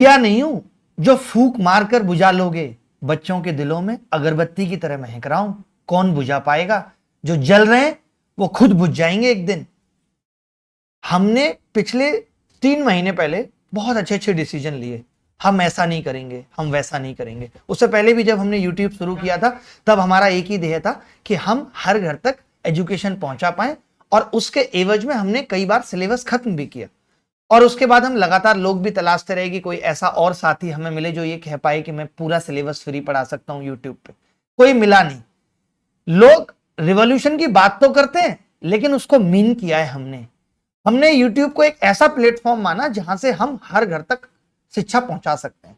क्या नहीं हूं जो फूंक मारकर बुझा लोगे, बच्चों के दिलों में अगरबत्ती की तरह महक रहा हूं, कौन बुझा पाएगा, जो जल रहे हैं वो खुद बुझ जाएंगे एक दिन। हमने पिछले 3 महीने पहले बहुत अच्छे अच्छे डिसीजन लिए, हम ऐसा नहीं करेंगे, हम वैसा नहीं करेंगे। उससे पहले भी जब हमने यूट्यूब शुरू किया था तब हमारा एक ही ध्येय था कि हम हर घर तक एजुकेशन पहुंचा पाए, और उसके एवज में हमने कई बार सिलेबस खत्म भी किया। और उसके बाद हम लगातार लोग भी तलाशते रहे कि कोई ऐसा और साथी हमें मिले जो ये कह पाए कि मैं पूरा सिलेबस फ्री पढ़ा सकता हूं यूट्यूब पे। कोई मिला नहीं। लोग रिवॉल्यूशन की बात तो करते हैं लेकिन उसको मीन किया है हमने। हमने यूट्यूब को एक ऐसा प्लेटफॉर्म माना जहां से हम हर घर तक शिक्षा पहुंचा सकते हैं।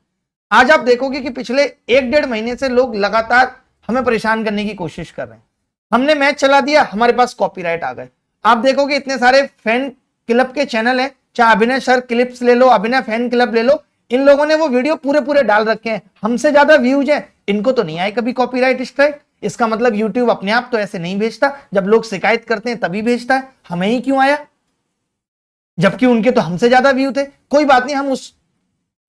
आज आप देखोगे कि पिछले 1-1.5 महीने से लोग लगातार हमें परेशान करने की कोशिश कर रहे हैं। हमने मैच चला दिया, हमारे पास कॉपीराइट आ गए। आप देखोगे इतने सारे फैन क्लब के चैनल हैं, चाहे अभिनय सर क्लिप्स ले लो, अभिनय फैन क्लब ले लो, इन लोगों ने वो वीडियो पूरे पूरे डाल रखे हैं, हमसे ज्यादा व्यूज हैं, इनको तो नहीं आए कभी कॉपीराइट स्ट्राइक। इसका मतलब यूट्यूब अपने आप तो ऐसे नहीं भेजता, जब लोग शिकायत करते हैं तभी भेजता है। हमें ही क्यों आया, जबकि उनके तो हमसे ज्यादा व्यू थे। कोई बात नहीं, हम उस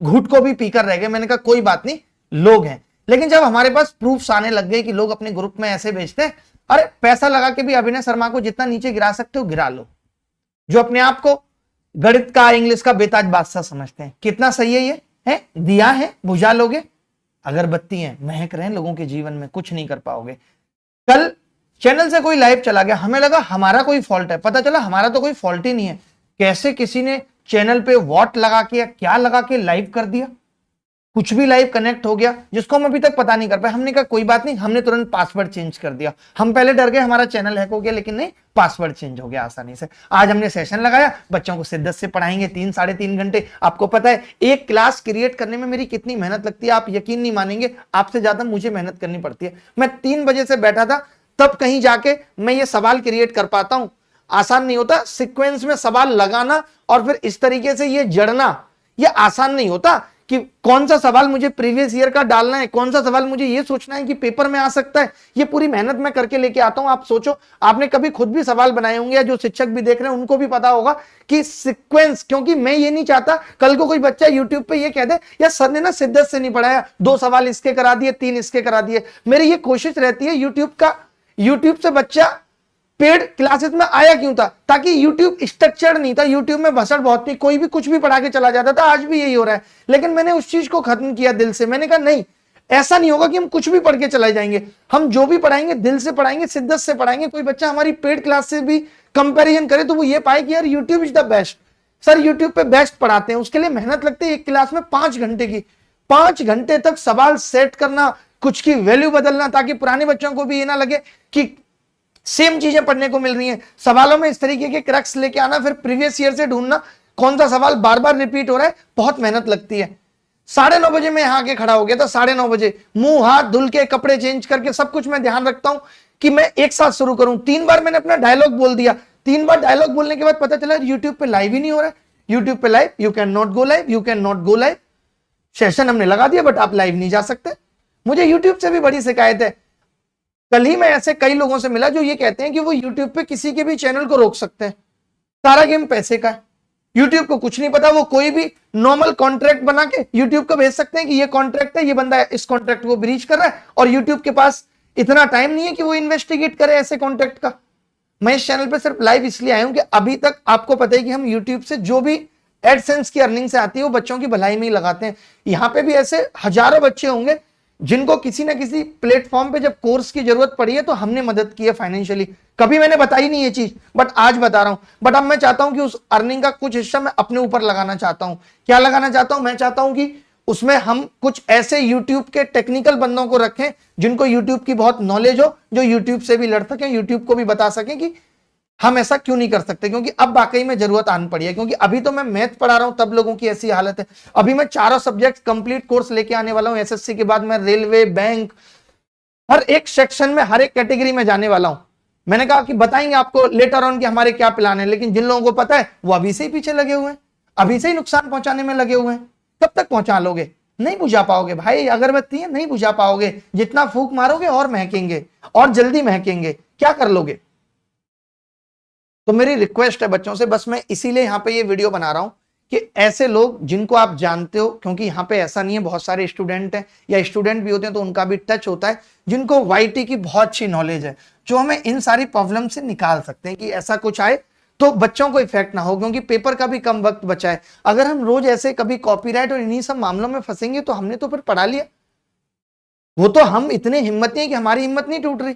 घूट को भी पीकर रह गए। मैंने कहा कोई बात नहीं, लोग हैं। लेकिन जब हमारे पास प्रूफ्स आने लग गए कि लोग अपने ग्रुप में ऐसे भेजते हैं, अरे पैसा लगा के भी अभिनय शर्मा को जितना नीचे गिरा सकते हो गिरा लो, जो अपने आप को गणित का इंग्लिश का बेताज बादशाह समझते हैं। कितना सही है ये, है दिया है बुझा लोगे, अगरबत्ती है, महक रहे हैं लोगों के जीवन में, कुछ नहीं कर पाओगे। कल चैनल से कोई लाइव चला गया, हमें लगा हमारा कोई फॉल्ट है, पता चला हमारा तो कोई फॉल्ट ही नहीं है। कैसे किसी ने चैनल पे वॉट लगा के या क्या लगा के लाइव कर दिया, कुछ भी लाइव कनेक्ट हो गया जिसको हम अभी तक पता नहीं कर पाए। हमने कहा कोई बात नहीं, हमने तुरंत पासवर्ड चेंज कर दिया। हम पहले डर गए हमारा चैनल हैक हो गया, लेकिन नहीं, पासवर्ड चेंज हो गया आसानी से। आज हमने सेशन लगाया, बच्चों को शिद्दत से पढ़ाएंगे 3-3.5 घंटे। आपको पता है एक क्लास क्रिएट करने में मेरी कितनी मेहनत लगती है, आप यकीन नहीं मानेंगे, आपसे ज्यादा मुझे मेहनत करनी पड़ती है। मैं 3 बजे से बैठा था, तब कहीं जाके मैं ये सवाल क्रिएट कर पाता हूं। आसान नहीं होता सीक्वेंस में सवाल लगाना और फिर इस तरीके से ये जड़ना, ये आसान नहीं होता कि कौन सा सवाल मुझे प्रीवियस ईयर का डालना है, कौन सा सवाल मुझे ये सोचना है कि पेपर में आ सकता है। ये पूरी मेहनत मैं करके लेके आता हूं। आप सोचो, आपने कभी खुद भी सवाल बनाए होंगे या जो शिक्षक भी देख रहे हैं उनको भी पता होगा कि सीक्वेंस, क्योंकि मैं ये नहीं चाहता कल को कोई बच्चा यूट्यूब पे ये कह दे या सर ने ना शिद्दत से नहीं पढ़ाया, 2 सवाल इसके करा दिए, 3 इसके करा दिए। मेरी ये कोशिश रहती है यूट्यूब से बच्चा पेड क्लासेस में आया क्यों था, ताकि YouTube स्ट्रक्चर्ड नहीं था, YouTube में भसड़ बहुत थी, कोई भी कुछ भी पढ़ा के चला जाता था। आज भी यही हो रहा है, लेकिन मैंने उस चीज को खत्म किया दिल से। मैंने कहा नहीं, ऐसा नहीं होगा कि हम कुछ भी पढ़ के चले जाएंगे। हम जो भी पढ़ाएंगे दिल से पढ़ाएंगे, शिद्दत से पढ़ाएंगे। कोई बच्चा हमारी पेड क्लास से भी कंपैरिजन करे तो वो ये पाए कि यार YouTube is the best, sir YouTube पे बेस्ट पढ़ाते हैं। उसके लिए मेहनत लगती है, एक क्लास में 5 घंटे की, 5 घंटे तक सवाल सेट करना, कुछ की वैल्यू बदलना, ताकि पुराने बच्चों को भी ये ना लगे कि सेम चीजें पढ़ने को मिल रही हैं। सवालों में इस तरीके के क्रक्स लेके आना, फिर प्रीवियस ईयर से ढूंढना कौन सा सवाल बार बार रिपीट हो रहा है, बहुत मेहनत लगती है। 9:30 बजे मैं यहाँ आके खड़ा हो गया था, 9:30 बजे मुंह हाथ धुल के कपड़े चेंज करके सब कुछ मैं ध्यान रखता हूं कि मैं एक साथ शुरू करूं। 3 बार मैंने अपना डायलॉग बोल दिया। 3 बार डायलॉग बोलने के बाद पता चला यूट्यूब पे लाइव ही नहीं हो रहा है। यूट्यूब पे live, you can not go live, you can not go live. Session हमने लगा दिया बट आप लाइव नहीं जा सकते। मुझे यूट्यूब से भी बड़ी शिकायत है। कल ही मैं ऐसे कई लोगों से मिला जो ये कहते हैं कि वो YouTube पे किसी के भी चैनल को रोक सकते हैं। सारा गेम पैसे का है, YouTube को कुछ नहीं पता। वो कोई भी नॉर्मल कॉन्ट्रैक्ट बना के YouTube को भेज सकते हैं कि ये कॉन्ट्रैक्ट है, ये बंदा इस कॉन्ट्रैक्ट को ब्रीच कर रहा है, और YouTube के पास इतना टाइम नहीं है कि वो इन्वेस्टिगेट करे ऐसे कॉन्ट्रैक्ट का। मैं इस चैनल पे सिर्फ लाइव इसलिए आया हूं कि अभी तक आपको पता है कि हम YouTube से जो भी एडसेंस की अर्निंग से आती है वो बच्चों की भलाई में ही लगाते हैं। यहां पे भी ऐसे हजारों बच्चे होंगे जिनको किसी ना किसी प्लेटफॉर्म पे जब कोर्स की जरूरत पड़ी है तो हमने मदद की है फाइनेंशियली। कभी मैंने बताई नहीं ये चीज, बट आज बता रहा हूं। बट अब मैं चाहता हूं कि उस अर्निंग का कुछ हिस्सा मैं अपने ऊपर लगाना चाहता हूं। क्या लगाना चाहता हूं? मैं चाहता हूं कि उसमें हम कुछ ऐसे YouTube के टेक्निकल बंदों को रखें जिनको YouTube की बहुत नॉलेज हो, जो YouTube से भी लड़ सकें, YouTube को भी बता सकें कि हम ऐसा क्यों नहीं कर सकते। क्योंकि अब वाकई में जरूरत आन पड़ी है। क्योंकि अभी तो मैं मैथ पढ़ा रहा हूं तब लोगों की ऐसी हालत है। अभी मैं 4 सब्जेक्ट कंप्लीट कोर्स लेके आने वाला हूं। एसएससी के बाद मैं रेलवे, बैंक, हर एक सेक्शन में, हर एक कैटेगरी में जाने वाला हूं। मैंने कहा कि बताएंगे आपको लेटर ऑन कि हमारे क्या प्लान है, लेकिन जिन लोगों को पता है वो अभी से ही पीछे लगे हुए हैं, अभी से ही नुकसान पहुंचाने में लगे हुए हैं। कब तक पहुंचा लोगे? नहीं बुझा पाओगे भाई, अगरबत्ती है, नहीं बुझा पाओगे। जितना फूंक मारोगे और महकेंगे, और जल्दी महकेंगे। क्या कर लोगे? तो मेरी रिक्वेस्ट है बच्चों से, बस मैं इसीलिए यहां पे ये वीडियो बना रहा हूं कि ऐसे लोग जिनको आप जानते हो, क्योंकि यहाँ पे ऐसा नहीं है, बहुत सारे स्टूडेंट हैं या स्टूडेंट भी होते हैं तो उनका भी टच होता है, जिनको वाईटी की बहुत अच्छी नॉलेज है, जो हमें इन सारी प्रॉब्लम से निकाल सकते हैं कि ऐसा कुछ आए तो बच्चों को इफेक्ट ना हो, क्योंकि पेपर का भी कम वक्त बचा है। अगर हम रोज ऐसे कभी कॉपीराइट और इन्हीं सब मामलों में फंसेंगे तो हमने तो फिर पढ़ा लिया। वो तो हम इतने हिम्मती हैं कि हमारी हिम्मत नहीं टूट रही,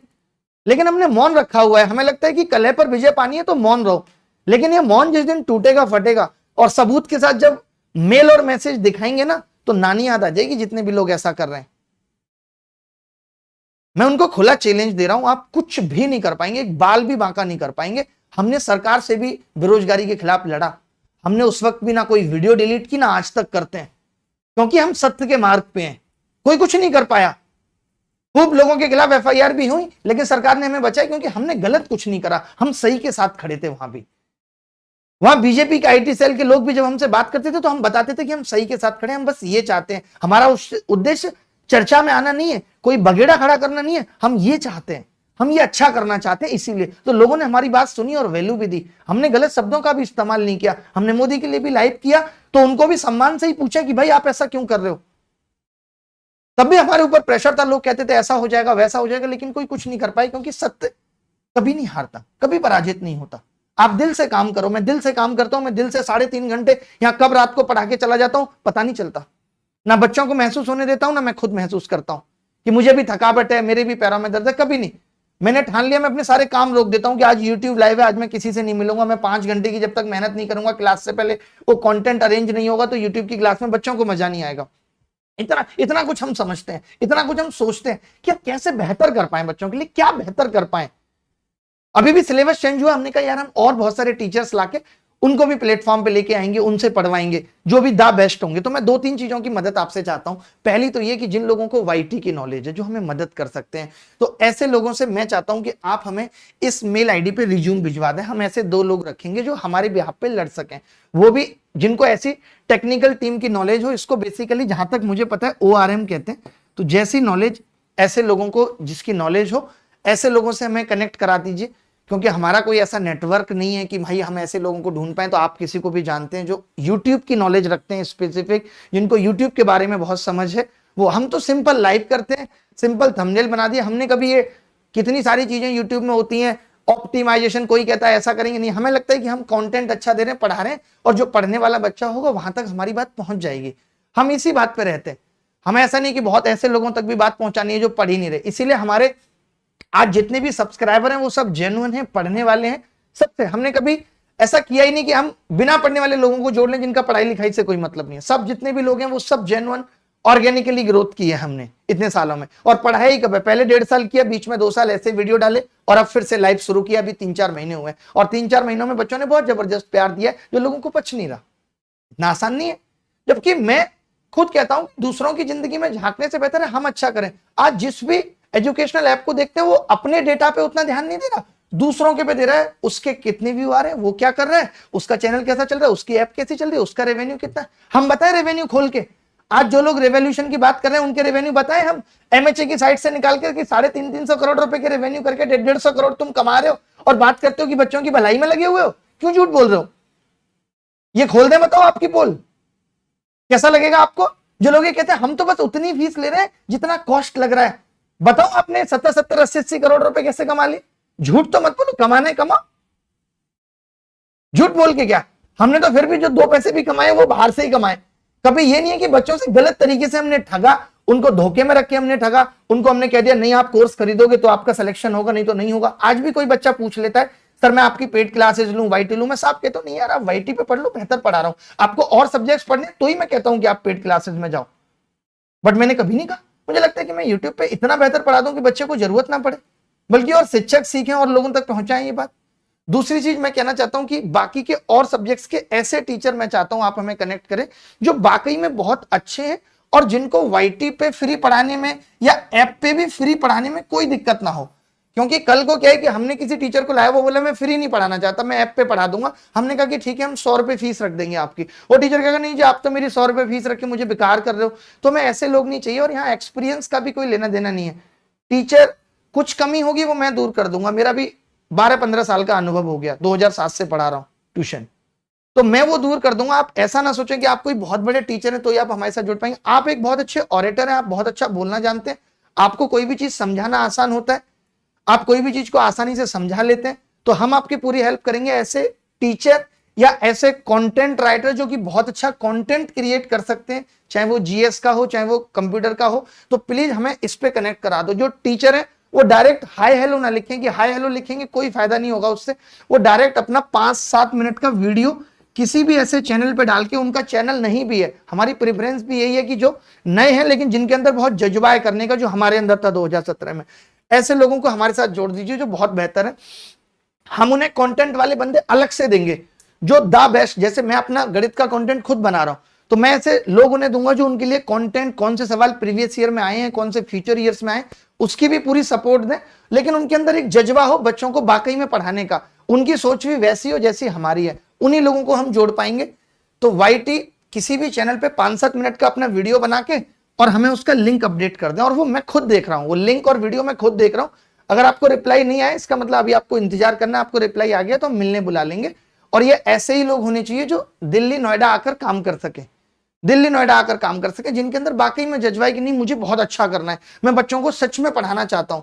लेकिन हमने मौन रखा हुआ है। हमें लगता है कि कलह पर विजय पानी है तो मौन रहो, लेकिन ये मौन जिस दिन टूटेगा फटेगा और सबूत के साथ जब मेल और मैसेज दिखाएंगे ना, तो नानी याद आ जाएगी जितने भी लोग ऐसा कर रहे हैं। मैं उनको खुला चैलेंज दे रहा हूं, आप कुछ भी नहीं कर पाएंगे, एक बाल भी बांका नहीं कर पाएंगे। हमने सरकार से भी बेरोजगारी के खिलाफ लड़ा, हमने उस वक्त भी ना कोई वीडियो डिलीट की, ना आज तक करते हैं, क्योंकि हम सत्य के मार्ग पे हैं। कोई कुछ नहीं कर पाया, खूब लोगों के खिलाफ एफआईआर भी हुई, लेकिन सरकार ने हमें बचाया क्योंकि हमने गलत कुछ नहीं करा, हम सही के साथ खड़े थे। वहां भी, वहां बीजेपी के आईटी सेल के लोग भी जब हमसे बात करते थे तो हम बताते थे कि हम सही के साथ खड़े हैं, हम बस ये चाहते हैं, हमारा उद्देश्य चर्चा में आना नहीं है, कोई बगेड़ा खड़ा करना नहीं है, हम ये चाहते हैं, हम ये अच्छा करना चाहते हैं। इसीलिए तो लोगों ने हमारी बात सुनी और वैल्यू भी दी। हमने गलत शब्दों का भी इस्तेमाल नहीं किया, हमने मोदी के लिए भी लाइव किया तो उनको भी सम्मान से ही पूछा कि भाई आप ऐसा क्यों कर रहे हो। तब भी हमारे ऊपर प्रेशर था, लोग कहते थे ऐसा हो जाएगा वैसा हो जाएगा, लेकिन कोई कुछ नहीं कर पाए, क्योंकि सत्य कभी नहीं हारता, कभी पराजित नहीं होता। आप दिल से काम करो, मैं दिल से काम करता हूं, मैं दिल से 3.5 घंटे यहां कब रात को पढ़ा के चला जाता हूं पता नहीं चलता, ना बच्चों को महसूस होने देता हूं, ना मैं खुद महसूस करता हूं कि मुझे भी थकावट है, मेरे भी पैरों में दर्द है, कभी नहीं। मैंने ठान लिया, मैं अपने सारे काम रोक देता हूं कि आज यूट्यूब लाइव है, आज मैं किसी से नहीं मिलूंगा, मैं 5 घंटे की जब तक मेहनत नहीं करूंगा, क्लास से पहले वो कंटेंट अरेंज नहीं होगा तो यूट्यूब की क्लास में बच्चों को मजा नहीं आएगा। इतना इतना कुछ हम समझते हैं, इतना कुछ हम सोचते हैं कि कैसे बेहतर कर पाए, बच्चों के लिए क्या बेहतर कर पाए। अभी भी सिलेबस चेंज हुआ, हमने कहा यार हम और बहुत सारे टीचर्स लाके उनको भी प्लेटफॉर्म पे लेके आएंगे, उनसे पढ़वाएंगे जो भी द बेस्ट होंगे। तो मैं 2-3 चीजों की मदद आपसे चाहता हूं। पहली तो ये कि जिन लोगों को वाईटी की नॉलेज है, जो हमें मदद कर सकते हैं, तो ऐसे लोगों से मैं चाहता हूं कि आप हमें इस मेल आईडी पे रिज्यूम भिजवा दें। हम ऐसे 2 लोग रखेंगे जो हमारे बिहाफ पे लड़ सकें, वो भी जिनको ऐसी टेक्निकल टीम की नॉलेज हो। इसको बेसिकली जहां तक मुझे पता है ORM कहते हैं। तो जैसी नॉलेज ऐसे लोगों को जिसकी नॉलेज हो, ऐसे लोगों से हमें कनेक्ट करा दीजिए, क्योंकि हमारा कोई ऐसा नेटवर्क नहीं है कि भाई हम ऐसे लोगों को ढूंढ पाए। तो आप किसी को भी जानते हैं जो यूट्यूब की नॉलेज रखते हैं स्पेसिफिक, जिनको यूट्यूब के बारे में बहुत समझ है, वो हम तो सिंपल लाइव करते हैं, सिंपल थंबनेल बना दिया हमने। कभी ये कितनी सारी चीजें यूट्यूब में होती हैं, ऑप्टिमाइजेशन, कोई कहता है ऐसा करेंगे, नहीं, हमें लगता है कि हम कंटेंट अच्छा दे रहे हैं, पढ़ा रहे हैं, और जो पढ़ने वाला बच्चा होगा वहां तक हमारी बात पहुंच जाएगी। हम इसी बात पे रहते हैं। हमें ऐसा नहीं कि बहुत ऐसे लोगों तक भी बात पहुंचानी है जो पढ़ ही नहीं रहे। इसीलिए हमारे आज जितने भी सब्सक्राइबर हैं वो सब जेन्युइन हैं, पढ़ने वाले हैं। सबसे हमने कभी ऐसा किया ही नहीं कि हम बिना पढ़ने वाले लोगों को जोड़ लें जिनका पढ़ाई लिखाई से कोई मतलब नहीं है। सब जितने भी लोग हैं वो सब जेन्युइन ऑर्गेनिकली ग्रोथ की है हमने इतने सालों में। और पढ़ाई कब है, पहले 1.5 साल किया, बीच में 2 साल ऐसे वीडियो डाले, और अब फिर से लाइव शुरू किया, अभी 3-4 महीने हुए। और 3-4 महीनों में बच्चों ने बहुत जबरदस्त प्यार दिया जो लोगों को पच नहीं रहा। इतना आसान नहीं है। जबकि मैं खुद कहता हूं दूसरों की जिंदगी में झांकने से बेहतर है हम अच्छा करें। आज जिस भी एजुकेशनल ऐप को देखते हैं वो अपने डेटा पे उतना ध्यान नहीं दे रहा, दूसरों के पे दे रहा है। उसके कितने व्यू आ रहे हैं, वो क्या कर रहा है, उसका चैनल कैसा चल रहा है, उसकी ऐप कैसी चल रही है, उसका रेवेन्यू कितना है। हम बताएं रेवेन्यू खोल के। आज जो लोग रेवोल्यूशन की बात कर रहे हैं उनके रेवेन्यू बताएं हम MHA की साइट से निकाल कर कि 350 करोड़ रुपए के रेवेन्यू करके 150 करोड़ तुम कमा रहे हो, और बात करते हो कि बच्चों की भलाई में लगे हुए हो। क्यों झूठ बोल रहे हो? ये खोल दे, बताओ आपकी पोल कैसा लगेगा आपको? जो लोग ये कहते हैं हम तो बस उतनी फीस ले रहे हैं जितना कॉस्ट लग रहा है। बताओ आपने 70, 80 करोड़ रुपए कैसे कमा लिए? झूठ तो मत बोलो, कमाने कमाओ। झूठ बोल के क्या, हमने तो फिर भी जो 2 पैसे भी कमाए वो बाहर से ही कमाए। कभी ये नहीं है कि बच्चों से गलत तरीके से हमने ठगा, उनको धोखे में रख के हमने ठगा, उनको हमने कह दिया नहीं आप कोर्स खरीदोगे तो आपका सिलेक्शन होगा, नहीं तो नहीं होगा। आज भी कोई बच्चा पूछ लेता है सर मैं आपकी पेड क्लासेस लूं, वाईटी लूं। मैं साफ कहता हूं नहीं यार, आप वाईटी पे पढ़ लो, बेहतर पढ़ा रहा हूं। आपको और सब्जेक्ट्स पढ़ने तो ही मैं कहता हूं कि आप पेड क्लासेस में जाओ। बट मैंने कभी नहीं कहा, मुझे लगता है कि मैं यूट्यूब पे इतना बेहतर पढ़ा दूं कि बच्चे को जरूरत ना पड़े, बल्कि और शिक्षक सीखें और लोगों तक पहुंचाएं ये बात। दूसरी चीज मैं कहना चाहता हूं कि बाकी के और सब्जेक्ट्स के ऐसे टीचर मैं चाहता हूं आप हमें कनेक्ट करें जो वाकई में बहुत अच्छे हैं और जिनको वाईटी पे फ्री पढ़ाने में या ऐप पे भी फ्री पढ़ाने में कोई दिक्कत ना हो। क्योंकि कल को क्या है कि हमने किसी टीचर को लाया, वो बोला मैं फ्री नहीं पढ़ाना चाहता, मैं ऐप पे पढ़ा दूंगा। हमने कहा कि ठीक है हम 100 रुपए फीस रख देंगे आपकी। वो टीचर कहेगा नहीं जी आप तो मेरी 100 रुपए फीस रख के मुझे बेकार कर रहे हो। तो मैं ऐसे लोग नहीं चाहिए, और यहाँ एक्सपीरियंस का भी कोई लेना देना नहीं है। टीचर कुछ कमी होगी वो मैं दूर कर दूंगा। मेरा भी 12-15 साल का अनुभव हो गया, 2007 से पढ़ा रहा हूं ट्यूशन। तो मैं वो दूर कर दूंगा। आप ऐसा ना सोचें कि आप कोई बहुत बड़े टीचर हैं तो ही आप हमारे साथ जुड़ पाएंगे। आप एक बहुत अच्छे ऑरेटर हैं, आप बहुत अच्छा बोलना जानते हैं, आपको कोई भी चीज समझाना आसान होता है, आप कोई भी चीज को आसानी से समझा लेते हैं, तो हम आपकी पूरी हेल्प करेंगे। ऐसे टीचर या ऐसे कंटेंट राइटर जो कि बहुत अच्छा कंटेंट क्रिएट कर सकते हैं, चाहे वो जीएस का हो चाहे वो कंप्यूटर का हो, तो प्लीज हमें इस पे कनेक्ट करा दो। जो टीचर है वो डायरेक्ट हाय हेलो ना लिखेंगे, हाय हेलो लिखेंगे कोई फायदा नहीं होगा उससे। वो डायरेक्ट अपना 5-7 मिनट का वीडियो किसी भी ऐसे चैनल पे डाल के, उनका चैनल नहीं भी है, हमारी प्रेफरेंस भी यही है कि जो नए हैं लेकिन जिनके अंदर बहुत जज्बा है करने का, जो हमारे अंदर था 2017 में, ऐसे लोगों को हमारे साथ जोड़ दीजिए जो बहुत बेहतर है। हम उन्हें कंटेंट वाले बंदे अलग से देंगे जो द बेस्ट, जैसे मैं अपना गणित का कंटेंट खुद बना रहा हूं, तो मैं ऐसे लोग उन्हें दूंगा जो उनके लिए कंटेंट, कौन से सवाल प्रीवियस ईयर में आए हैं, कौन से फ्यूचर ईयर्स में आए, उसकी भी पूरी सपोर्ट दें, लेकिन उनके अंदर एक जज्बा हो बच्चों को वाकई में पढ़ाने का, उनकी सोच भी वैसी हो जैसी हमारी है, उन्हीं लोगों को हम जोड़ पाएंगे। तो वाईटी किसी भी चैनल पे 5-7 मिनट का अपना वीडियो बना के और हमें उसका लिंक अपडेट कर दें, और वो मैं खुद देख रहा हूं, वो लिंक और वीडियो मैं खुद देख रहा हूं। अगर आपको रिप्लाई नहीं आया इसका मतलब अभी आपको इंतजार करना है, आपको रिप्लाई आ गया तो हम मिलने बुला लेंगे। और ये ऐसे ही लोग होने चाहिए जो दिल्ली नोएडा आकर काम कर सके, दिल्ली नोएडा आकर काम कर सके, जिनके अंदर वाकई में जज्बा है कि नहीं मुझे बहुत अच्छा करना है, मैं बच्चों को सच में पढ़ाना चाहता हूं।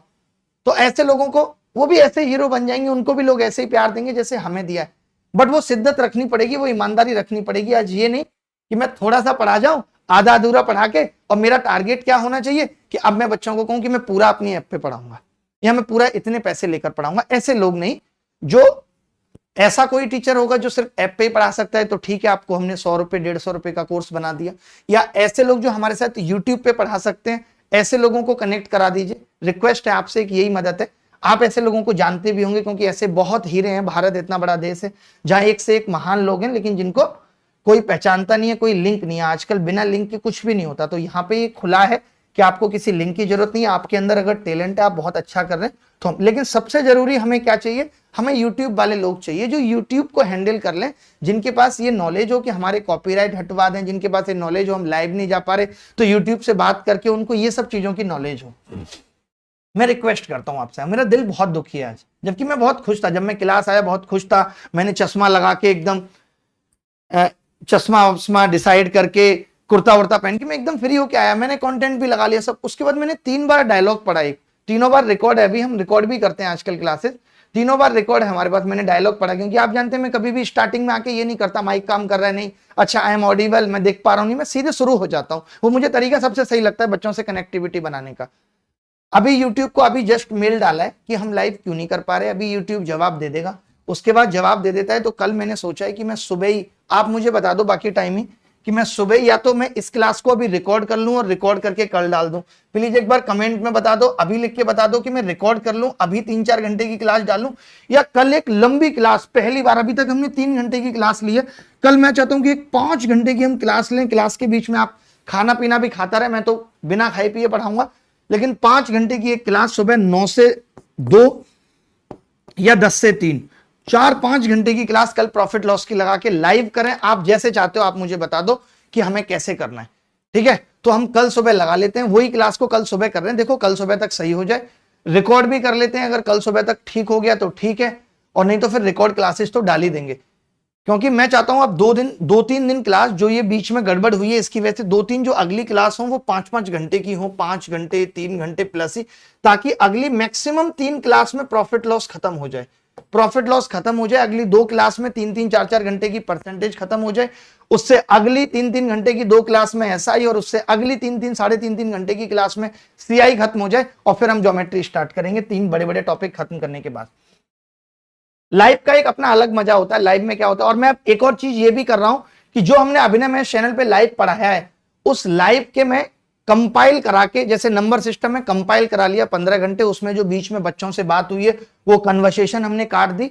तो ऐसे लोगों को, वो भी ऐसे हीरो बन जाएंगे, उनको भी लोग ऐसे ही प्यार देंगे जैसे हमें दिया है। बट वो शिद्दत रखनी पड़ेगी, वो ईमानदारी रखनी पड़ेगी। आज ये नहीं कि मैं थोड़ा सा पढ़ा जाऊं, आधा अधूरा पढ़ा के, और मेरा टारगेट क्या होना चाहिए कि अब मैं बच्चों को कहूं कि मैं पूरा अपनी ऐप पे पढ़ाऊंगा या मैं पूरा इतने पैसे लेकर पढ़ाऊंगा। ऐसे लोग नहीं। जो ऐसा कोई टीचर होगा जो सिर्फ ऐप पे ही पढ़ा सकता है तो ठीक है, आपको हमने 100 रुपए 150 रुपए का कोर्स बना दिया। या ऐसे लोग जो हमारे साथ यूट्यूब पे पढ़ा सकते हैं, ऐसे लोगों को कनेक्ट करा दीजिए। रिक्वेस्ट है आपसे कि यही मदद है। आप ऐसे लोगों को जानते भी होंगे क्योंकि ऐसे बहुत हीरे हैं, भारत इतना बड़ा देश है जहां एक से एक महान लोग हैं, लेकिन जिनको कोई पहचानता नहीं है, कोई लिंक नहीं है। आजकल बिना लिंक के कुछ भी नहीं होता। तो यहाँ पे ये खुला है कि आपको किसी लिंक की जरूरत नहीं है। आपके अंदर अगर टैलेंट है, आप बहुत अच्छा कर रहे हैं तो लेकिन सबसे जरूरी हमें क्या चाहिए, हमें यूट्यूब वाले लोग चाहिए जो यूट्यूब को हैंडल कर लें, जिनके पास ये नॉलेज हो कि हमारे कॉपीराइट हटवा दें, जिनके पास ये नॉलेज हो हम लाइव नहीं जा पा रहे तो यूट्यूब से बात करके उनको ये सब चीजों की नॉलेज हो। मैं रिक्वेस्ट करता हूं आपसे, मेरा दिल बहुत दुखी है आज, जबकि मैं बहुत खुश था। जब मैं क्लास आया बहुत खुश था, मैंने चश्मा लगा के एकदम चश्मा वश्मा डिसाइड करके कुर्ता वुर्ता पहन के मैं एकदम फ्री होके आया, मैंने कंटेंट भी लगा लिया सब। उसके बाद मैंने 3 बार डायलॉग पढ़ा, एक तीनों बार रिकॉर्ड है, अभी हम रिकॉर्ड भी करते हैं आजकल क्लासेस, तीनों बार रिकॉर्ड है हमारे पास। मैंने डायलॉग पढ़ा क्योंकि आप जानते हैं मैं कभी भी स्टार्टिंग में आके ये नहीं करता माइक काम कर रहा है नहीं, अच्छा आई एम ऑडिबल, मैं देख पा रहा हूँ नहीं, मैं सीधे शुरू हो जाता हूँ। वो मुझे तरीका सबसे सही लगता है बच्चों से कनेक्टिविटी बनाने का। अभी यूट्यूब को अभी जस्ट मेल डाला है कि हम लाइव क्यों नहीं कर पा रहे, अभी यूट्यूब जवाब दे देगा। उसके बाद जवाब दे देता है तो कल मैंने सोचा है कि मैं सुबह ही, आप मुझे बता दो बाकी टाइमिंग, कि मैं सुबह या तो मैं इस क्लास को अभी रिकॉर्ड कर लूं और रिकॉर्ड करके कल डाल दूं। प्लीज एक बार कमेंट में बता दो, अभी लिख के बता दो कि मैं रिकॉर्ड कर लूं, अभी 3-4 घंटे की क्लास डालूं, या कल एक लंबी क्लास, पहली बार, अभी तक हमने 3 घंटे की क्लास ली है, कल मैं चाहता हूं कि एक 5 घंटे की हम क्लास लें। क्लास के बीच में आप खाना पीना भी खाता रहे, मैं तो बिना खाए पिए पढ़ाऊंगा, लेकिन 5 घंटे की एक क्लास सुबह 9 से 2 या 10 से 3, 4-5 घंटे की क्लास कल प्रॉफिट लॉस की लगा के लाइव करें। आप जैसे चाहते हो आप मुझे बता दो कि हमें कैसे करना है, ठीक है? तो हम कल सुबह लगा लेते हैं, वही क्लास को कल सुबह कर रहे हैं। देखो कल सुबह तक सही हो जाए, रिकॉर्ड भी कर लेते हैं, अगर कल सुबह तक ठीक हो गया तो ठीक है, और नहीं तो फिर रिकॉर्ड क्लासेस तो डाल ही देंगे। क्योंकि मैं चाहता हूं अब 2-3 दिन क्लास, जो ये बीच में गड़बड़ हुई है इसकी वजह से 2-3 जो अगली क्लास हो वो 5-5 घंटे की हो, 5 घंटे 3 घंटे प्लस ही, ताकि अगली मैक्सिमम 3 क्लास में प्रॉफिट लॉस खत्म हो जाए, प्रॉफिट लॉस खत्म हो जाए। अगली 2 क्लास में 3-3 4-4 घंटे की परसेंटेज खत्म हो जाए, उससे अगली 3-3 घंटे की 2 क्लास में एसआई, और उससे अगली 3-3 साढ़े 3-3 घंटे की क्लास में सीआई खत्म हो जाए, और फिर हम ज्योमेट्री स्टार्ट करेंगे 3 बड़े बड़े टॉपिक खत्म करने के बाद। लाइव का एक अपना अलग मजा होता है। लाइव में क्या होता है, और मैं एक और चीज ये भी कर रहा हूं कि जो हमने अभिनय मैथ चैनल पे लाइव पढ़ाया है, उस लाइव के मैं कंपाइल करा के, जैसे नंबर सिस्टम में कंपाइल करा लिया 15 घंटे, उसमें जो बीच में बच्चों से बात हुई है वो कन्वर्सेशन हमने काट दी।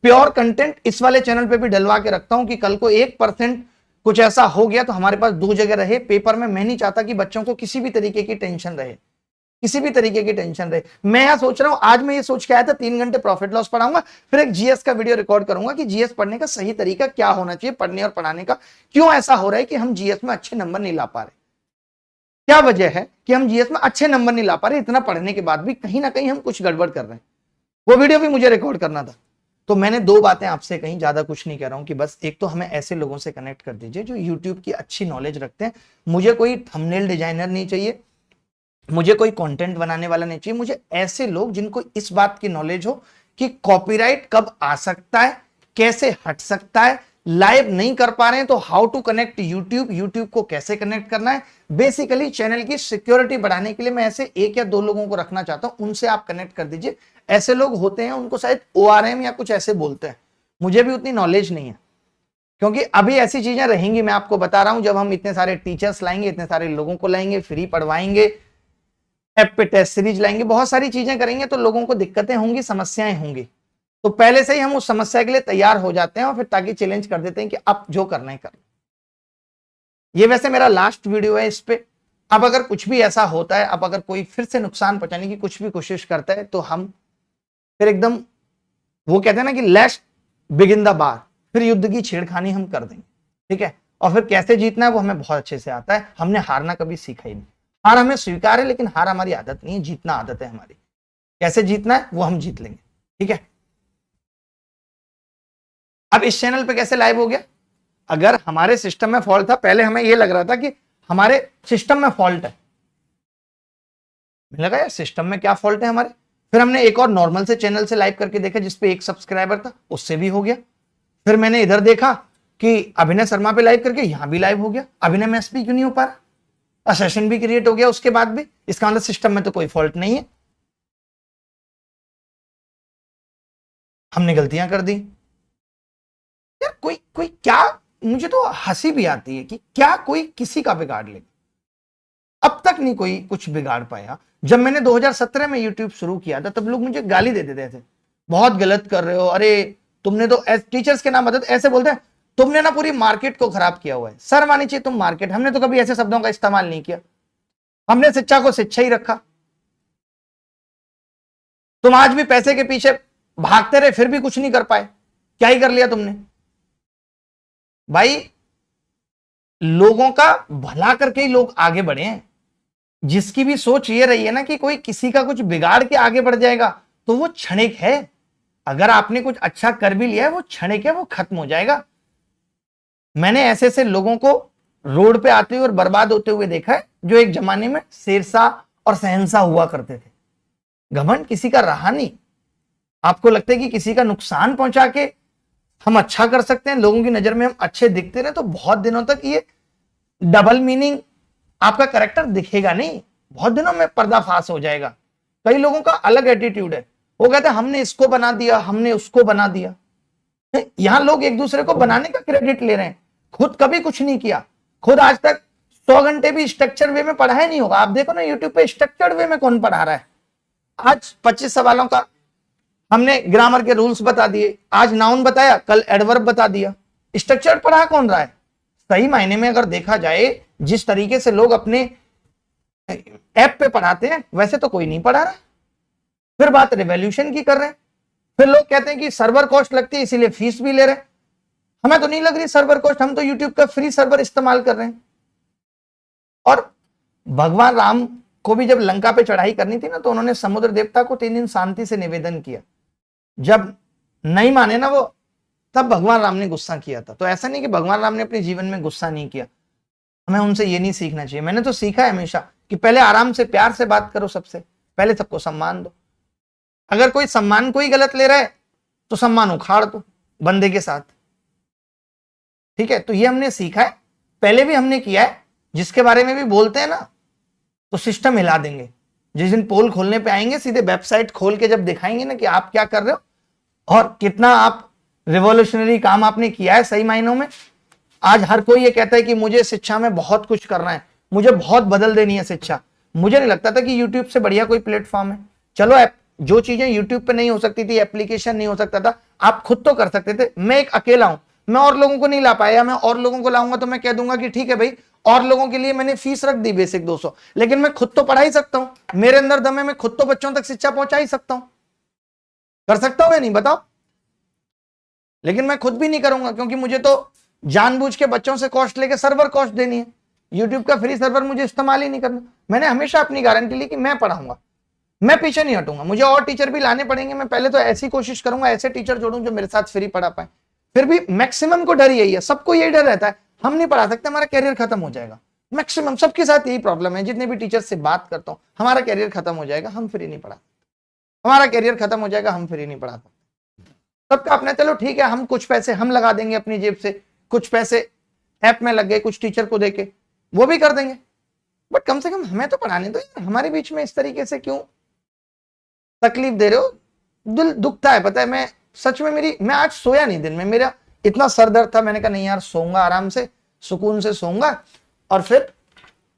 प्योर कंटेंट इस वाले चैनल पे भी डलवा के रखता हूं कि कल को 1% कुछ ऐसा हो गया तो हमारे पास 2 जगह रहे पेपर में। मैं नहीं चाहता कि बच्चों को किसी भी तरीके की टेंशन रहे, किसी भी तरीके की टेंशन रहे। मैं यहां सोच रहा हूं, आज मैं ये सोच के आया था 3 घंटे प्रॉफिट लॉस पढ़ाऊंगा, फिर एक जीएस का वीडियो रिकॉर्ड करूंगा कि जीएस पढ़ने का सही तरीका क्या होना चाहिए, पढ़ने और पढ़ाने का। क्यों ऐसा हो रहा है कि हम जीएस में अच्छे नंबर नहीं ला पा रहे, क्या वजह है कि हम जीएस में अच्छे नंबर नहीं ला पा रहे, इतना पढ़ने के बाद भी कहीं ना कहीं हम कुछ गड़बड़ कर रहे हैं। वो वीडियो भी मुझे रिकॉर्ड करना था, तो मैंने दो बातें आपसे कहीं, ज्यादा कुछ नहीं कह रहा हूं, कि बस एक तो हमें ऐसे लोगों से कनेक्ट कर दीजिए जो यूट्यूब की अच्छी नॉलेज रखते हैं। मुझे कोई थंबनेल डिजाइनर नहीं चाहिए, मुझे कोई कंटेंट बनाने वाला नहीं चाहिए, मुझे ऐसे लोग जिनको इस बात की नॉलेज हो कि कॉपीराइट कब आ सकता है, कैसे हट सकता है, लाइव नहीं कर पा रहे हैं तो how to connect YouTube, YouTube को कैसे कनेक्ट करना है। बेसिकली चैनल की सिक्योरिटी बढ़ाने के लिए मैं ऐसे एक या दो लोगों को रखना चाहता हूं, उनसे आप कनेक्ट कर दीजिए। ऐसे लोग होते हैं, उनको शायद ORM या कुछ ऐसे बोलते हैं, मुझे भी उतनी नॉलेज नहीं है, क्योंकि अभी ऐसी चीजें रहेंगी, मैं आपको बता रहा हूं, जब हम इतने सारे टीचर्स लाएंगे, इतने सारे लोगों को लाएंगे, फ्री पढ़वाएंगे, ऐप पे टेस्ट सीरीज लाएंगे, बहुत सारी चीजें करेंगे, तो लोगों को दिक्कतें होंगी, समस्याएं होंगी। तो पहले से ही हम उस समस्या के लिए तैयार हो जाते हैं और फिर ताकि चैलेंज कर देते हैं कि अब जो करना है कर। ये वैसे मेरा लास्ट वीडियो है इस पे। अब अगर कुछ भी ऐसा होता है, अब अगर कोई फिर से नुकसान पहुंचाने की कुछ भी कोशिश करता है, तो हम फिर एकदम, वो कहते हैं ना कि लेट्स बिगिन द बार, फिर युद्ध की छेड़खानी हम कर देंगे, ठीक है। और फिर कैसे जीतना है वो हमें बहुत अच्छे से आता है, हमने हारना कभी सीखा ही नहीं। हार हमें स्वीकार है, लेकिन हार हमारी आदत नहीं है, जीतना आदत है हमारी। कैसे जीतना है वो हम जीत लेंगे, ठीक है। अब इस चैनल पे कैसे लाइव हो गया? अगर हमारे सिस्टम में फॉल्ट था, पहले हमें ये लग रहा था कि हमारे सिस्टम में फॉल्ट है, मुझे लगा यार सिस्टम में क्या फॉल्ट है हमारे। फिर हमने एक और नॉर्मल से चैनल से लाइव करके देखा जिसपे 1 सब्सक्राइबर था, उससे भी हो गया। फिर मैंने इधर देखा कि अभिनय शर्मा पे लाइव करके यहां भी लाइव हो गया, अभिनय में एसपी क्यों नहीं हो पा रहा, सेशन भी क्रिएट हो गया उसके बाद भी। इसका मतलब सिस्टम में तो कोई फॉल्ट नहीं है, हमने गलतियां कर दी यार। कोई कोई क्या, मुझे तो हंसी भी आती है कि क्या कोई किसी का बिगाड़ ले। अब तक नहीं कोई कुछ बिगाड़ पाया। जब मैंने 2017 में यूट्यूब शुरू किया था, तब लोग मुझे गाली दे देते थे, बहुत गलत कर रहे हो, अरे तुमने तो, टीचर्स के नाम बताते ऐसे बोलते हैं, तुमने ना पूरी मार्केट को खराब किया हुआ है। सर मानी चाहिए तुम मार्केट, हमने तो कभी ऐसे शब्दों का इस्तेमाल नहीं किया, हमने शिक्षा को शिक्षा ही रखा। तुम आज भी पैसे के पीछे भागते रहे, फिर भी कुछ नहीं कर पाए, क्या ही कर लिया तुमने? भाई लोगों का भला करके ही लोग आगे बढ़े हैं। जिसकी भी सोच ये रही है ना कि कोई किसी का कुछ बिगाड़ के आगे बढ़ जाएगा, तो वो क्षणिक है। अगर आपने कुछ अच्छा कर भी लिया है, वो क्षणिक है, वो खत्म हो जाएगा। मैंने ऐसे ऐसे लोगों को रोड पे आते हुए और बर्बाद होते हुए देखा है, जो एक जमाने में शेरशाह और शहंशाह हुआ करते थे। घमंड किसी का रहा नहीं। आपको लगता है कि किसी का नुकसान पहुंचा के हम अच्छा कर सकते हैं, लोगों की नजर में हम अच्छे दिखते रहे, तो बहुत दिनों तक ये डबल मीनिंग आपका कैरेक्टर दिखेगा नहीं, बहुत दिनों में पर्दाफाश हो जाएगा। कई लोगों का अलग एटीट्यूड है, वो कहते हैं हमने इसको बना दिया, हमने उसको बना दिया। यहां लोग एक दूसरे को बनाने का क्रेडिट ले रहे हैं, खुद कभी कुछ नहीं किया। खुद आज तक 100 घंटे भी स्ट्रक्चर वे में पढ़ाया नहीं होगा। आप देखो ना यूट्यूब पे स्ट्रक्चर्ड वे में कौन पढ़ा रहा है। आज 25 सवालों का हमने ग्रामर के रूल्स बता दिए, आज नाउन बताया, कल एडवर्ब बता दिया। स्ट्रक्चर्ड पढ़ा कौन रहा है? सही मायने में अगर देखा जाए, जिस तरीके से लोग अपने ऐप पे पढ़ाते हैं, वैसे तो कोई नहीं पढ़ा रहा। फिर बात रिवॉल्यूशन की कर रहे हैं, फिर लोग कहते हैं कि सर्वर कॉस्ट लगती है इसीलिए फीस भी ले रहे हैं। हमें तो नहीं लग रही सर्वर कॉस्ट, हम तो यूट्यूब का फ्री सर्वर इस्तेमाल कर रहे हैं। और भगवान राम को भी जब लंका पे चढ़ाई करनी थी ना, तो उन्होंने समुद्र देवता को 3 दिन शांति से निवेदन किया। जब नहीं माने ना वो, तब भगवान राम ने गुस्सा किया था। तो ऐसा नहीं कि भगवान राम ने अपने जीवन में गुस्सा नहीं किया। हमें उनसे ये नहीं सीखना चाहिए। मैंने तो सीखा है हमेशा कि पहले आराम से प्यार से बात करो, सबसे पहले सबको सम्मान दो। अगर कोई सम्मान को ही गलत ले रहा है तो सम्मान उखाड़ दो बंदे के साथ, ठीक है। तो ये हमने सीखा है, पहले भी हमने किया है। जिसके बारे में भी बोलते हैं ना, तो सिस्टम हिला देंगे। जिस दिन पोल खोलने पे आएंगे, सीधे वेबसाइट खोल के जब दिखाएंगे ना कि आप क्या कर रहे हो और कितना आप रिवॉल्यूशनरी काम आपने किया है सही मायनों में। आज हर कोई ये कहता है कि मुझे शिक्षा में बहुत कुछ करना है, मुझे बहुत बदल देनी है शिक्षा। मुझे नहीं लगता था कि यूट्यूब से बढ़िया कोई प्लेटफॉर्म है। चलो जो चीजें यूट्यूब पे नहीं हो सकती थी, एप्लीकेशन नहीं हो सकता था, आप खुद तो कर सकते थे। मैं एक अकेला हूं, मैं और लोगों को नहीं ला पाया। मैं और लोगों को लाऊंगा तो मैं कह दूंगा कि ठीक है भाई, और लोगों के लिए मैंने फीस रख दी बेसिक 200, लेकिन मैं खुद तो पढ़ा ही सकता हूं। मेरे अंदर दम है, मैं खुद तो बच्चों तक शिक्षा पहुंचा ही सकता हूं। कर सकता हूं या नहीं बताओ? लेकिन मैं खुद भी नहीं करूंगा, क्योंकि मुझे तो जानबूझ के बच्चों से कॉस्ट लेके सर्वर कॉस्ट देनी है। यूट्यूब का फ्री सर्वर मुझे इस्तेमाल ही नहीं करना। मैंने हमेशा अपनी गारंटी ली कि मैं पढ़ाऊंगा। मैं पीछे नहीं हटूंगा, मुझे और टीचर भी लाने पड़ेंगे। मैं पहले तो ऐसी कोशिश करूंगा, ऐसे टीचर जोड़ूं जो मेरे साथ फ्री पढ़ा पाए। फिर भी मैक्सिमम को डर यही है, सबको यही डर रहता है, हम नहीं पढ़ा सकते, हमारा कैरियर खत्म हो जाएगा। मैक्सिमम सबके साथ यही प्रॉब्लम है, जितने भी टीचर से बात करता हूं, हमारा कैरियर खत्म हो जाएगा, हम फ्री नहीं पढ़ा, हमारा कैरियर खत्म हो जाएगा, हम फ्री नहीं पढ़ा सकते। सबका अपना, चलो ठीक है, हम कुछ पैसे हम लगा देंगे अपनी जेब से, कुछ पैसे ऐप में लग गए, कुछ टीचर को देके वो भी कर देंगे, बट कम से कम हमें तो पढ़ाने दो यार। हमारे बीच में इस तरीके से क्यों तकलीफ दे रहे हो? दिल दुखता है, पता है। मैं सच में मैं आज सोया नहीं दिन में, मेरा इतना सर दर्द था, मैंने कहा नहीं यार, सोऊंगा आराम से, सुकून से सोऊंगा, और फिर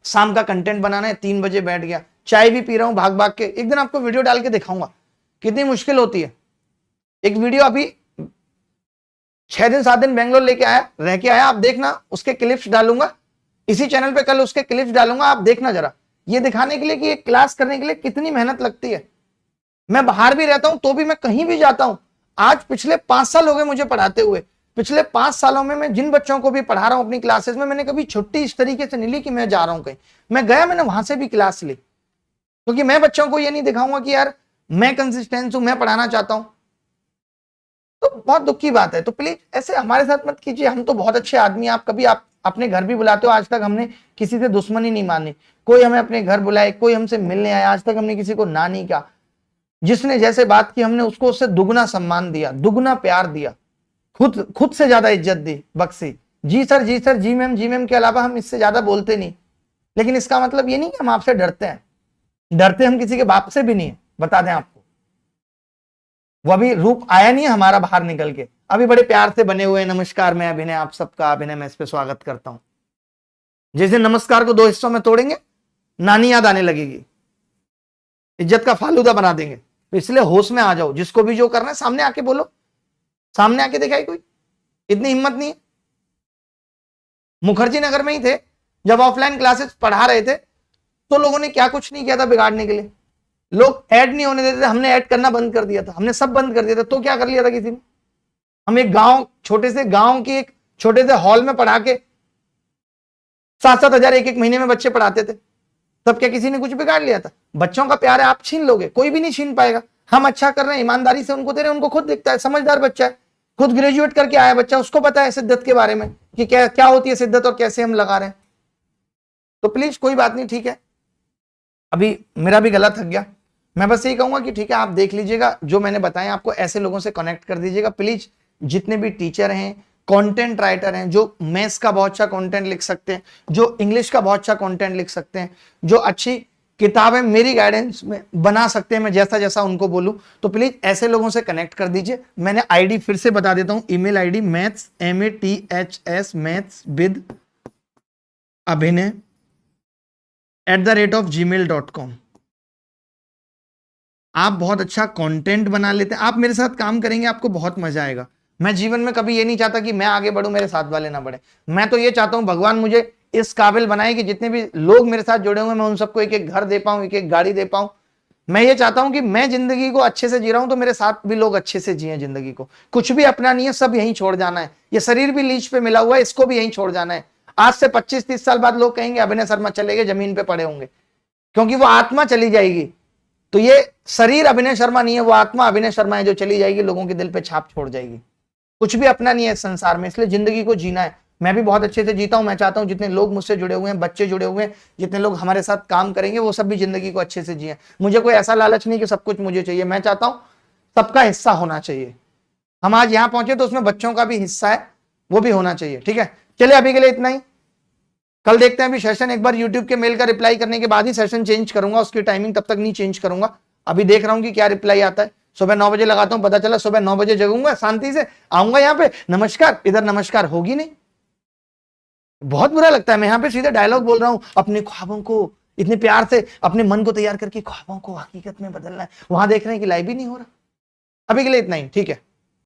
शाम का कंटेंट बनाना है। 3 बजे बैठ गया, चाय भी पी रहा हूं भाग भाग के। एक दिन आपको वीडियो डाल के दिखाऊंगा कितनी मुश्किल होती है। एक वीडियो अभी 6 दिन 7 दिन बेंगलोर लेके आया, रह के आया, आप देखना, उसके क्लिप्स डालूंगा इसी चैनल पे, कल उसके क्लिप्स डालूंगा, आप देखना जरा, ये दिखाने के लिए कि एक क्लास करने के लिए कितनी मेहनत लगती है। मैं बाहर भी रहता हूं तो भी, मैं कहीं भी जाता हूं, आज पिछले 5 साल हो गए मुझे पढ़ाते हुए, पिछले 5 सालों में मैं जिन बच्चों को भी पढ़ा रहा हूं अपनी क्लासेस में, मैंने कभी छुट्टी इस तरीके से नहीं ली कि मैं जा रहा हूं कहीं। मैं गया, मैंने वहां से भी क्लास ली, क्योंकि मैं बच्चों को ये नहीं दिखाऊंगा कि यार मैं कंसिस्टेंस हूं, मैं पढ़ाना चाहता हूं। तो बहुत दुख की बात है। तो प्लीज ऐसे हमारे साथ मत कीजिए, हम तो बहुत अच्छे आदमी हैं। आप कभी आप अपने घर भी बुलाते हो, आज तक हमने किसी से दुश्मनी नहीं मानी, कोई हमें अपने घर बुलाए, कोई हमसे मिलने आया, आज तक हमने किसी को ना नहीं कहा। जिसने जैसे बात की, हमने उसको उससे दुगना सम्मान दिया, दुगना प्यार दिया, खुद से ज्यादा इज्जत दी, बख्शी। जी सर, जी सर, जी मैम के अलावा हम इससे ज्यादा बोलते नहीं। लेकिन इसका मतलब ये नहीं कि हम आपसे डरते हैं, डरते हम किसी के बाप से भी नहीं है, बता दें आपको। वो अभी रूप आया नहीं है हमारा बाहर निकल के, अभी बड़े प्यार से बने हुए। नमस्कार, मैं अभिनय, आप सबका अभिनय मैं इस पे स्वागत करता हूं। जैसे नमस्कार को 2 हिस्सों में तोड़ेंगे, नानी याद आने लगेगी, इज्जत का फालूदा बना देंगे। तो इसलिए होश में आ जाओ, जिसको भी जो करना है सामने आके बोलो, सामने आके दिखाई, कोई इतनी हिम्मत नहीं है। मुखर्जी नगर में ही थे, जब ऑफलाइन क्लासेस पढ़ा रहे थे तो लोगों ने क्या कुछ नहीं किया था बिगाड़ने के लिए। लोग ऐड नहीं होने देते थे, हमने ऐड करना बंद कर दिया था, हमने सब बंद कर दिया था। तो क्या कर लिया था किसी ने? हम एक गांव, छोटे से गांव की एक छोटे से हॉल में पढ़ा के 7-7 हजार एक महीने में बच्चे पढ़ाते थे। तब क्या किसी ने कुछ बिगाड़ लिया था? बच्चों का प्यार है, आप छीन लोगे, कोई भी नहीं छीन पाएगा। हम अच्छा कर रहे हैं, ईमानदारी से उनको दे रहे हैं, उनको खुद दिखता है, समझदार बच्चा है, खुद ग्रेजुएट करके आया बच्चा, उसको पता है शिद्दत के बारे में कि क्या क्या होती है शिद्दत और कैसे हम लगा रहे हैं। तो प्लीज कोई बात नहीं, ठीक है, अभी मेरा भी गला थक गया। मैं बस यही कहूंगा कि ठीक है, आप देख लीजिएगा जो मैंने बताया आपको, ऐसे लोगों से कनेक्ट कर दीजिएगा प्लीज। जितने भी टीचर हैं, कंटेंट राइटर हैं, जो मैथ्स का बहुत अच्छा कंटेंट लिख सकते हैं, जो इंग्लिश का बहुत अच्छा कंटेंट लिख सकते हैं, जो अच्छी किताबें मेरी गाइडेंस में बना सकते हैं, मैं जैसा जैसा उनको बोलूं, तो प्लीज ऐसे लोगों से कनेक्ट कर दीजिए। मैंने आईडी फिर से बता देता हूं, email ID maths MATHS maths with अभिनय @gmail.com। आप बहुत अच्छा कंटेंट बना लेते हैं, आप मेरे साथ काम करेंगे, आपको बहुत मजा आएगा। मैं जीवन में कभी ये नहीं चाहता कि मैं आगे बढ़ूं, मेरे साथ वाले ना बढ़े। मैं तो ये चाहता हूं भगवान मुझे इस काबिल बनाए कि जितने भी लोग मेरे साथ जुड़े हुए हैं, मैं उन सबको एक एक घर दे पाऊं, एक एक गाड़ी दे पाऊं। मैं ये चाहता हूं कि मैं जिंदगी को अच्छे से जी रहा हूं, तो मेरे साथ भी लोग अच्छे से जिए जिंदगी को। कुछ भी अपना नहीं है, सब यहीं छोड़ जाना है। ये शरीर भी लीज पे मिला हुआ है, इसको भी यहीं छोड़ जाना है। आज से 25-30 साल बाद लोग कहेंगे अभिनय शर्मा चले गए, जमीन पे पड़े होंगे, क्योंकि वो आत्मा चली जाएगी। तो ये शरीर अभिनय शर्मा नहीं है, वो आत्मा अभिनय शर्मा है, जो चली जाएगी, लोगों के दिल पे छाप छोड़ जाएगी। कुछ भी अपना नहीं है इस संसार में, इसलिए जिंदगी को जीना है। मैं भी बहुत अच्छे से जीता हूं। मैं चाहता हूं जितने लोग मुझसे जुड़े हुए हैं, बच्चे जुड़े हुए हैं, जितने लोग हमारे साथ काम करेंगे, वो सब भी जिंदगी को अच्छे से जिए। मुझे कोई ऐसा लालच नहीं कि सब कुछ मुझे चाहिए। मैं चाहता हूं सबका हिस्सा होना चाहिए। हम आज यहां पहुंचे तो उसमें बच्चों का भी हिस्सा है, वो भी होना चाहिए। ठीक है, चलिए अभी के लिए इतना ही। कल देखते हैं अभी सेशन, एक बार यूट्यूब के मेल का रिप्लाई करने के बाद ही सेशन चेंज करूंगा, उसकी टाइमिंग तब तक नहीं चेंज करूंगा। अभी देख रहा हूं कि क्या रिप्लाई आता है। सुबह 9 बजे लगाता हूं, पता चला सुबह 9 बजे जगूंगा, शांति से आऊंगा यहाँ पे, नमस्कार, इधर नमस्कार होगी नहीं। बहुत बुरा लगता है। मैं यहाँ पे सीधे डायलॉग बोल रहा हूं, अपने ख्वाबों को इतने प्यार से, अपने मन को तैयार करके ख्वाबों को हकीकत में बदलना है, वहां देख रहे हैं कि लाइव भी नहीं हो रहा। अभी के लिए इतना ही, ठीक है।